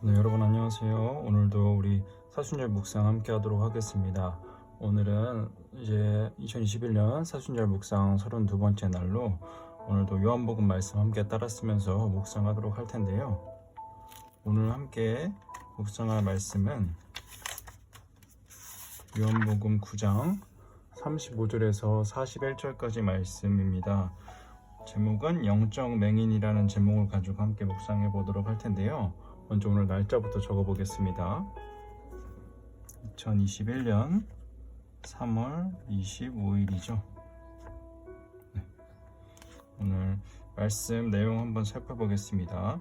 네, 여러분 안녕하세요. 오늘도 우리 사순절 묵상 함께 하도록 하겠습니다. 오늘은 이제 2021년 사순절 묵상 32번째 날로 오늘도 요한복음 말씀 함께 따라 쓰면서 묵상하도록 할 텐데요. 오늘 함께 묵상할 말씀은 요한복음 9장 35절에서 41절까지 말씀입니다. 제목은 영적 맹인이라는 제목을 가지고 함께 묵상해 보도록 할 텐데요. 먼저 오늘 날짜부터 적어 보겠습니다. 2021년 3월 25일이죠. 오늘 말씀 내용 한번 살펴보겠습니다.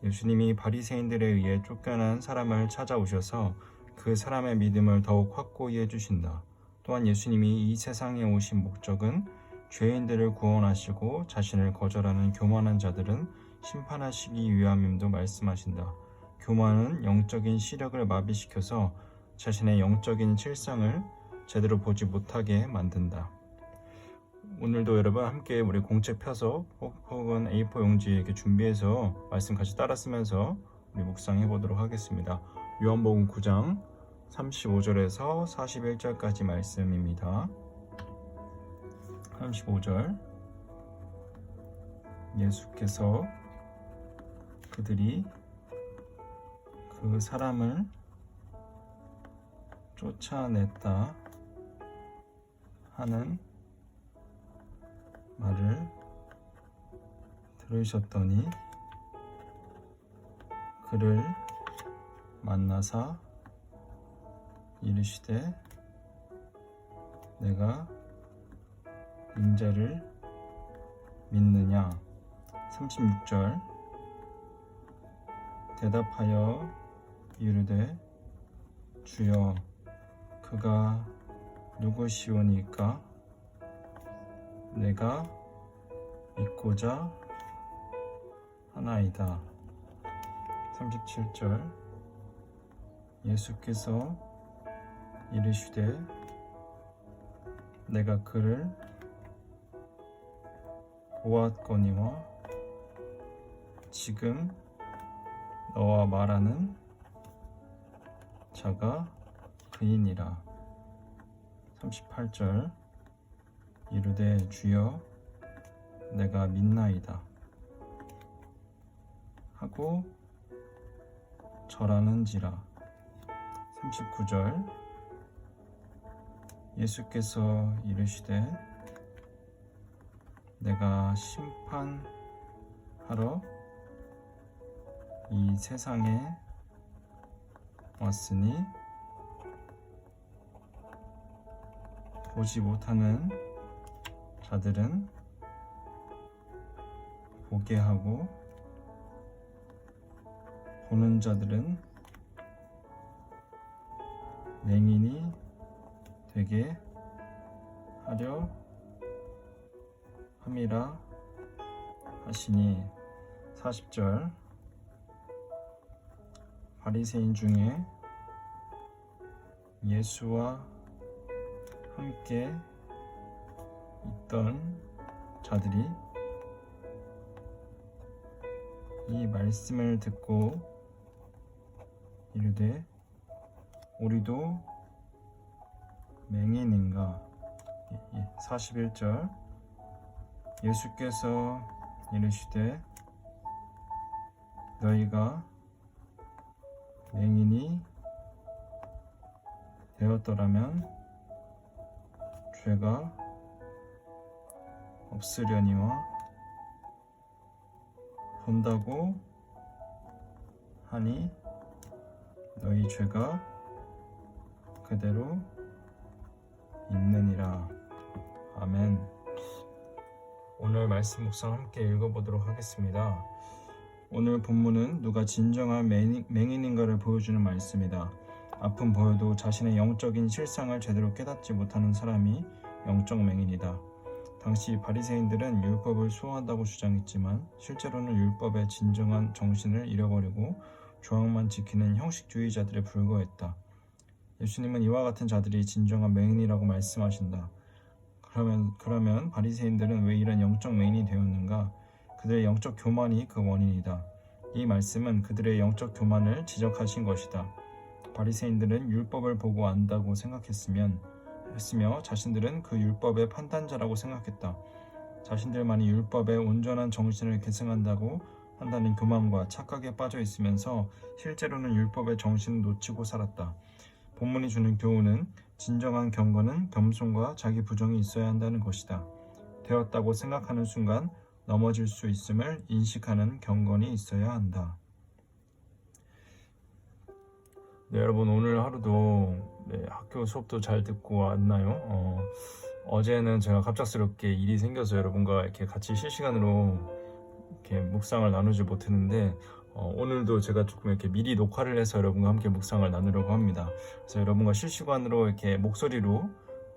예수님이 바리새인들에 의해 쫓겨난 사람을 찾아오셔서 그 사람의 믿음을 더욱 확고히 해주신다. 또한 예수님이 이 세상에 오신 목적은 죄인들을 구원하시고 자신을 거절하는 교만한 자들은 심판하시기 위함임도 말씀하신다. 교만은 영적인 시력을 마비시켜서 자신의 영적인 실상을 제대로 보지 못하게 만든다. 오늘도 여러분 함께 우리 공책 펴서 혹은 A4 용지 이렇게 준비해서 말씀 같이 따라 쓰면서 우리 묵상해 보도록 하겠습니다. 요한복음 9장 35절에서 41절까지 말씀입니다. 35절 예수께서 그들이 그 사람을 쫓아냈다 하는 말을 들으셨더니 그를 만나사 이르시되 내가 인자를 믿느냐. 36절 대답하여 이르되 주여 그가 누구시오니까 내가 믿고자 하나이다. 37절 예수께서 이르시되 내가 그를 보았거니와 지금 너와 말하는 자가 그이니라. 38절 이르되 주여 내가 믿나이다 하고 절하는지라. 39절 예수께서 이르시되 내가 심판하러 이 세상에 왔으니 보지 못하는 자들은 보게 하고 보는 자들은 맹인이 되게 하려 함이라 하시니. 40절 바리새인 중에 예수와 함께 있던 자들이 이 말씀을 듣고 이르되 우리도 맹인인가. 41절 예수께서 이르시되 너희가 맹인이 되었더라면 죄가 없으려니와 본다고 하니 너희 죄가 그대로 있느니라. 아멘. 오늘 말씀 묵상 함께 읽어보도록 하겠습니다. 오늘 본문은 누가 진정한 맹인인가를 보여주는 말씀이다. 아픔 보여도 자신의 영적인 실상을 제대로 깨닫지 못하는 사람이 영적 맹인이다. 당시 바리새인들은 율법을 수호한다고 주장했지만 실제로는 율법의 진정한 정신을 잃어버리고 조항만 지키는 형식주의자들에 불과했다. 예수님은 이와 같은 자들이 진정한 맹인이라고 말씀하신다. 그러면 바리새인들은 왜 이런 영적 맹인이 되었는가? 그들의 영적 교만이 그 원인이다. 이 말씀은 그들의 영적 교만을 지적하신 것이다. 바리새인들은 율법을 보고 안다고 했으며 자신들은 그 율법의 판단자라고 생각했다. 자신들만이 율법의 온전한 정신을 계승한다고 한다는 교만과 착각에 빠져 있으면서 실제로는 율법의 정신을 놓치고 살았다. 본문이 주는 교훈은 진정한 경건은 겸손과 자기 부정이 있어야 한다는 것이다. 되었다고 생각하는 순간 넘어질 수 있음을 인식하는 경건이 있어야 한다. 네, 여러분 오늘 하루도 학교 수업도 잘 듣고 왔나요? 어제는 제가 갑작스럽게 일이 생겨서 여러분과 이렇게 같이 실시간으로 이렇게 묵상을 나누지 못했는데 오늘도 제가 조금 이렇게 미리 녹화를 해서 여러분과 함께 묵상을 나누려고 합니다. 그래서 여러분과 실시간으로 이렇게 목소리로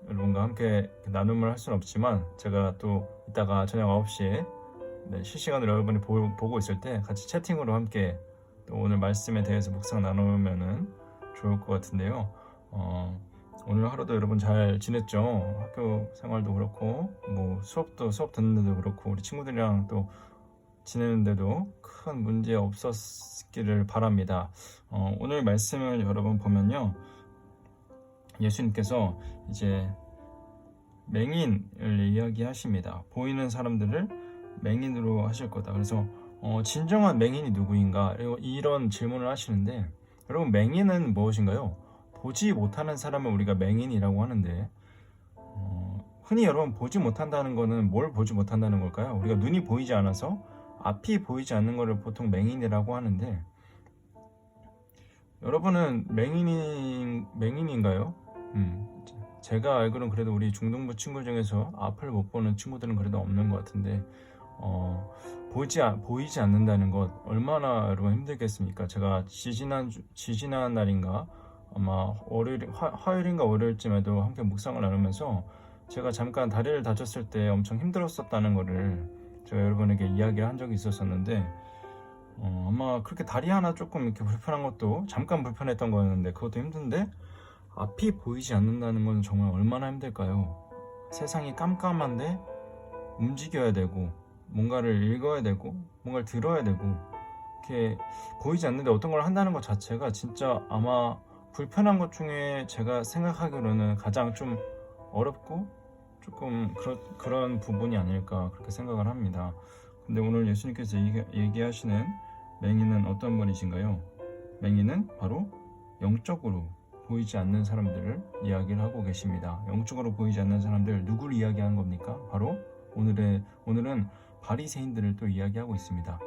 여러분과 함께 나눔을 할 수는 없지만 제가 또 이따가 저녁 9시에 실시간으로 여러분이 보고 있을 때 같이 채팅으로 함께 또 오늘 말씀에 대해서 묵상 나누면은 좋을 것 같은데요. 오늘 하루도 여러분 잘 지냈죠? 학교 생활도 그렇고 뭐 수업 듣는데도 그렇고 우리 친구들이랑 또 지내는데도 큰 문제 없었기를 바랍니다. 오늘 말씀을 여러분 보면요, 예수님께서 이제 맹인을 이야기하십니다. 보이는 사람들을 맹인으로 하실 거다. 그래서 진정한 맹인이 누구인가 이런 질문을 하시는데, 여러분 맹인은 무엇인가요? 보지 못하는 사람을 우리가 맹인이라고 하는데 흔히 여러분 보지 못한다는 거는 뭘 보지 못한다는 걸까요? 우리가 눈이 보이지 않아서 앞이 보이지 않는 것을 보통 맹인이라고 하는데, 여러분은 맹인인가요? 제가 알기로는 그래도 우리 중등부 친구 중에서 앞을 못 보는 친구들은 그래도 없는 것 같은데 보이지 않는다는 것 얼마나 여러분 힘들겠습니까? 제가 지지난 날인가 아마 화요일인가 월요일쯤에도 함께 묵상을 나누면서 제가 잠깐 다리를 다쳤을 때 엄청 힘들었었다는 거를 제가 여러분에게 이야기를 한 적이 있었었는데 아마 그렇게 다리 하나 조금 이렇게 불편한 것도 잠깐 불편했던 거였는데 그것도 힘든데 앞이 보이지 않는다는 건 정말 얼마나 힘들까요? 세상이 깜깜한데 움직여야 되고 뭔가를 읽어야 되고 뭔가를 들어야 되고 이렇게 보이지 않는데 어떤 걸 한다는 것 자체가 진짜 아마 불편한 것 중에 제가 생각하기로는 가장 좀 어렵고 조금 그런 부분이 아닐까 그렇게 생각을 합니다. 근데 오늘 예수님께서 얘기하시는 맹인은 어떤 분이신가요? 맹인은 바로 영적으로 보이지 않는 사람들을 이야기를 하고 계십니다. 영적으로 보이지 않는 사람들, 누구를 이야기하는 겁니까? 바로 오늘은 바리새인들을 또 이야기하고 있습니다.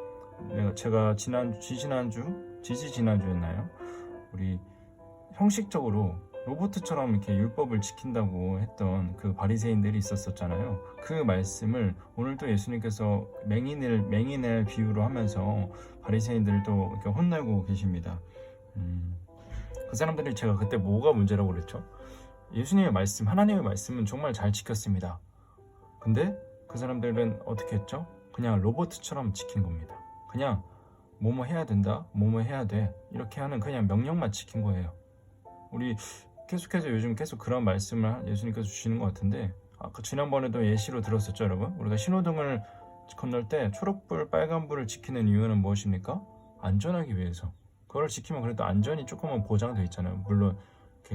제가 지지난주였나요? 우리 형식적으로 로봇처럼 이렇게 율법을 지킨다고 했던 그 바리새인들이 있었잖아요. 그 말씀을 오늘도 예수님께서 맹인을 비유로 하면서 바리새인들을 또 이렇게 혼내고 계십니다. 그 사람들이 제가 그때 뭐가 문제라고 그랬죠? 예수님의 말씀, 하나님의 말씀은 정말 잘 지켰습니다. 근데 그 사람들은 어떻게 했죠? 그냥 로봇처럼 지킨 겁니다. 그냥 뭐뭐 해야 된다, 뭐뭐 해야 돼 이렇게 하는 그냥 명령만 지킨 거예요. 우리 계속해서 요즘 계속 그런 말씀을 예수님께서 주시는 것 같은데 지난번에도 예시로 들었었죠, 여러분? 우리가 신호등을 건널 때 초록불, 빨간불을 지키는 이유는 무엇입니까? 안전하기 위해서. 그걸 지키면 그래도 안전이 조금은 보장되어 있잖아요. 물론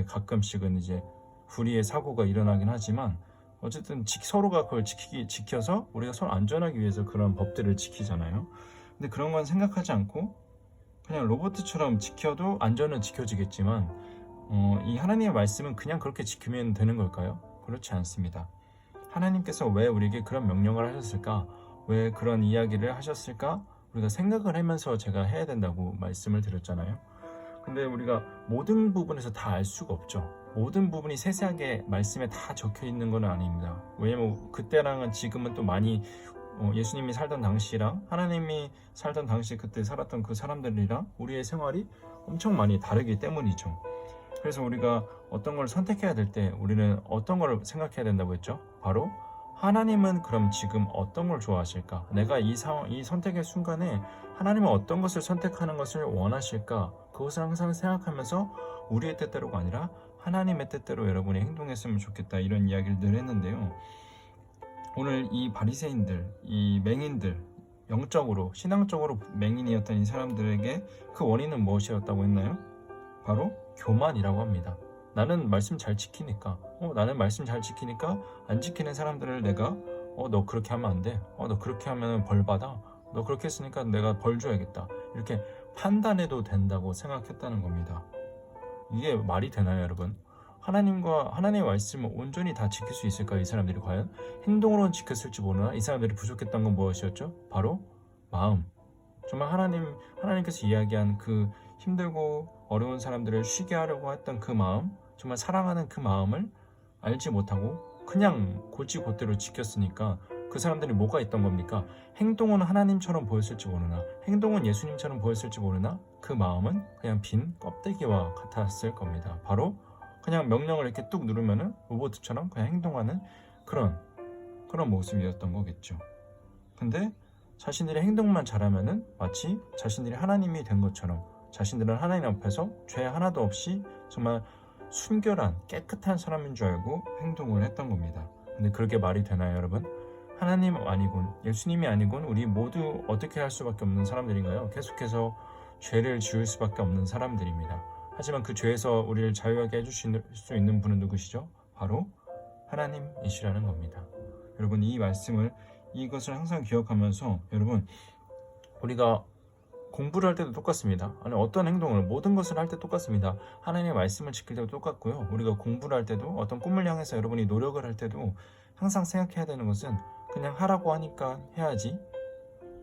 가끔씩은 이제 불의의 사고가 일어나긴 하지만 어쨌든 서로가 그걸 지켜서 우리가 서로 안전하기 위해서 그런 법들을 지키잖아요. 근데 그런 건 생각하지 않고 그냥 로봇처럼 지켜도 안전은 지켜지겠지만 이 하나님의 말씀은 그냥 그렇게 지키면 되는 걸까요? 그렇지 않습니다. 하나님께서 왜 우리에게 그런 명령을 하셨을까? 왜 그런 이야기를 하셨을까? 우리가 생각을 하면서 제가 해야 된다고 말씀을 드렸잖아요. 근데 우리가 모든 부분에서 다 알 수가 없죠. 모든 부분이 세세하게 말씀에 다 적혀 있는 건 아닙니다. 왜냐면 그때랑은 지금은 또 많이 예수님이 살던 당시랑 하나님이 살던 당시 그때 살았던 그 사람들이랑 우리의 생활이 엄청 많이 다르기 때문이죠. 그래서 우리가 어떤 걸 선택해야 될 때 우리는 어떤 걸 생각해야 된다고 했죠? 바로 하나님은 그럼 지금 어떤 걸 좋아하실까? 내가 이 선택의 순간에 하나님은 어떤 것을 선택하는 것을 원하실까? 그것을 항상 생각하면서 우리의 뜻대로가 아니라 하나님의 뜻대로 여러분이 행동했으면 좋겠다, 이런 이야기를 늘 했는데요. 오늘 이 바리새인들, 이 맹인들, 영적으로 신앙적으로 맹인이었던 이 사람들에게 그 원인은 무엇이었다고 했나요? 바로 교만이라고 합니다. 나는 말씀 잘 지키니까 나는 말씀 잘 지키니까 안 지키는 사람들을 내가 너 그렇게 하면 안 돼. 너 그렇게 하면 벌 받아. 너 그렇게 했으니까 내가 벌 줘야겠다. 이렇게 판단해도 된다고 생각했다는 겁니다. 이게 말이 되나요, 여러분? 하나님의 말씀을 온전히 다 지킬 수 있을까요? 이 사람들이 과연 행동으로는 지켰을지 모르나 이 사람들이 부족했던 건 무엇이었죠? 바로 마음. 정말 하나님께서 이야기한 그 힘들고 어려운 사람들을 쉬게 하려고 했던 그 마음, 정말 사랑하는 그 마음을 알지 못하고 그냥 곧지곧대로 지켰으니까 그 사람들이 뭐가 있던 겁니까? 행동은 하나님처럼 보였을지 모르나, 행동은 예수님처럼 보였을지 모르나 그 마음은 그냥 빈 껍데기와 같았을 겁니다. 바로 그냥 명령을 이렇게 뚝 누르면은 로봇처럼 그냥 행동하는 그런 모습이었던 거겠죠. 근데 자신들의 행동만 잘하면은 마치 자신들이 하나님이 된 것처럼 자신들은 하나님 앞에서 죄 하나도 없이 정말 순결한 깨끗한 사람인 줄 알고 행동을 했던 겁니다. 근데 그렇게 말이 되나요, 여러분? 하나님 아니군, 예수님이 아니군 우리 모두 어떻게 할 수밖에 없는 사람들인가요? 계속해서 죄를 지을 수밖에 없는 사람들입니다. 하지만 그 죄에서 우리를 자유하게 해주실 수 있는 분은 누구시죠? 바로 하나님이시라는 겁니다. 여러분 이것을 항상 기억하면서 여러분 우리가 공부를 할 때도 똑같습니다. 아니 어떤 행동을 모든 것을 할 때 똑같습니다. 하나님의 말씀을 지킬 때도 똑같고요. 우리가 공부를 할 때도 어떤 꿈을 향해서 여러분이 노력을 할 때도 항상 생각해야 되는 것은 그냥 하라고 하니까 해야지,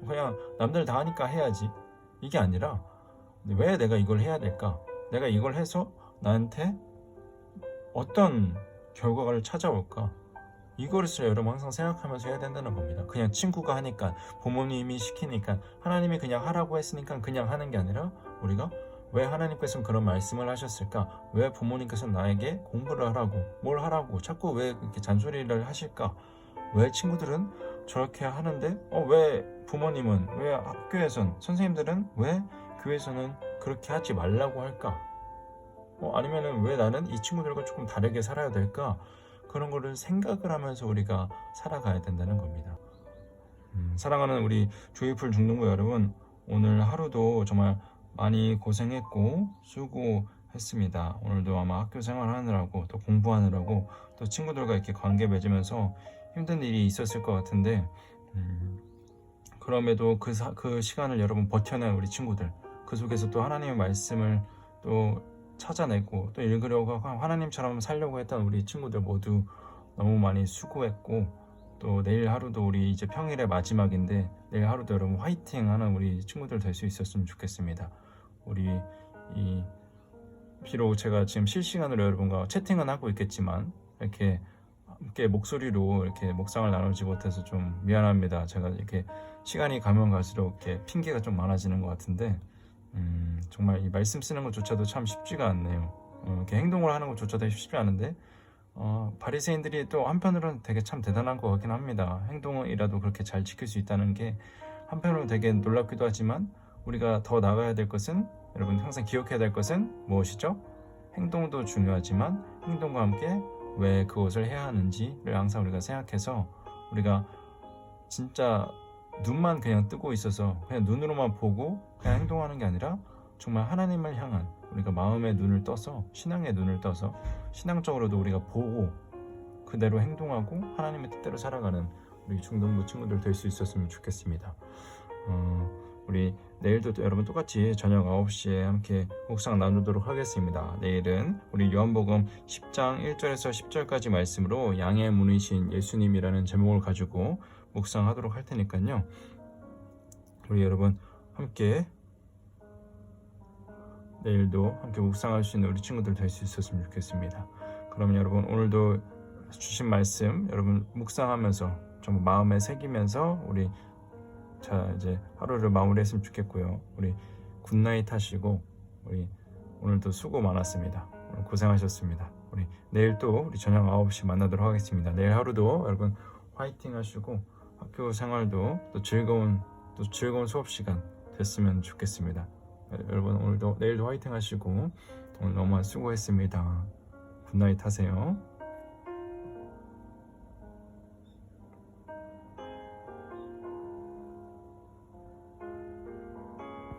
그냥 남들 다 하니까 해야지, 이게 아니라 왜 내가 이걸 해야 될까? 내가 이걸 해서 나한테 어떤 결과를 찾아올까? 이것을 여러분 항상 생각하면서 해야 된다는 겁니다. 그냥 친구가 하니까, 부모님이 시키니까, 하나님이 그냥 하라고 했으니까 그냥 하는 게 아니라 우리가 왜 하나님께서는 그런 말씀을 하셨을까? 왜 부모님께서는 나에게 공부를 하라고, 뭘 하라고 자꾸 왜 이렇게 잔소리를 하실까? 왜 친구들은 저렇게 하는데 왜 부모님은, 왜 학교에선, 선생님들은, 왜 교회에서는 그렇게 하지 말라고 할까? 아니면은 왜 나는 이 친구들과 조금 다르게 살아야 될까? 그런 거를 생각을 하면서 우리가 살아가야 된다는 겁니다. 사랑하는 우리 조이풀 중등부 여러분, 오늘 하루도 정말 많이 고생했고 수고했습니다. 오늘도 아마 학교 생활하느라고 또 공부하느라고 또 친구들과 이렇게 관계 맺으면서 힘든 일이 있었을 것 같은데 그럼에도 그 시간을 여러분 버텨낸 우리 친구들, 그 속에서 또 하나님의 말씀을 또 찾아내고 또 읽으려고 하나님처럼 살려고 했던 우리 친구들 모두 너무 많이 수고했고, 또 내일 하루도 우리 이제 평일의 마지막인데 내일 하루도 여러분 화이팅 하는 우리 친구들 될 수 있었으면 좋겠습니다. 우리 비록 제가 지금 실시간으로 여러분과 채팅은 하고 있겠지만 이렇게 함께 목소리로 이렇게 묵상을 나누지 못해서 좀 미안합니다. 제가 이렇게 시간이 가면 갈수록 이렇게 핑계가 좀 많아지는 것 같은데 정말 이 말씀 쓰는 것조차도 참 쉽지가 않네요. 이렇게 행동을 하는 것조차도 쉽지 않은데 바리새인들이 또 한편으로는 되게 참 대단한 것 같긴 합니다. 행동이라도 그렇게 잘 지킬 수 있다는 게 한편으로는 되게 놀랍기도 하지만 우리가 더 나가야 될 것은, 여러분 항상 기억해야 될 것은 무엇이죠? 행동도 중요하지만 행동과 함께 왜 그것을 해야 하는지를 항상 우리가 생각해서 우리가 진짜 눈만 그냥 뜨고 있어서 그냥 눈으로만 보고 그냥 행동하는 게 아니라 정말 하나님을 향한 우리가 마음의 눈을 떠서, 신앙의 눈을 떠서 신앙적으로도 우리가 보고 그대로 행동하고 하나님의 뜻대로 살아가는 우리 중등부 친구들 될 수 있었으면 좋겠습니다. 우리 내일도 여러분 똑같이 저녁 9시에 함께 묵상 나누도록 하겠습니다. 내일은 우리 요한복음 10장 1절에서 10절까지 말씀으로 양의 문이신 예수님이라는 제목을 가지고 묵상하도록 할 테니까요. 우리 여러분 함께 내일도 함께 묵상할 수 있는 우리 친구들 될 수 있었으면 좋겠습니다. 그럼 여러분 오늘도 주신 말씀 여러분 묵상하면서 좀 마음에 새기면서 우리 이제 하루를 마무리했으면 좋겠고요. 우리 굿나잇 하시고 우리 오늘도 수고 많았습니다. 오늘 고생하셨습니다. 우리 내일 또 우리 저녁 9시 만나도록 하겠습니다. 내일 하루도 여러분 화이팅 하시고 학교 생활도 또 즐거운 수업 시간 됐으면 좋겠습니다. 여러분 오늘도 내일도 화이팅 하시고 오늘 너무 수고했습니다. 굿나잇 하세요.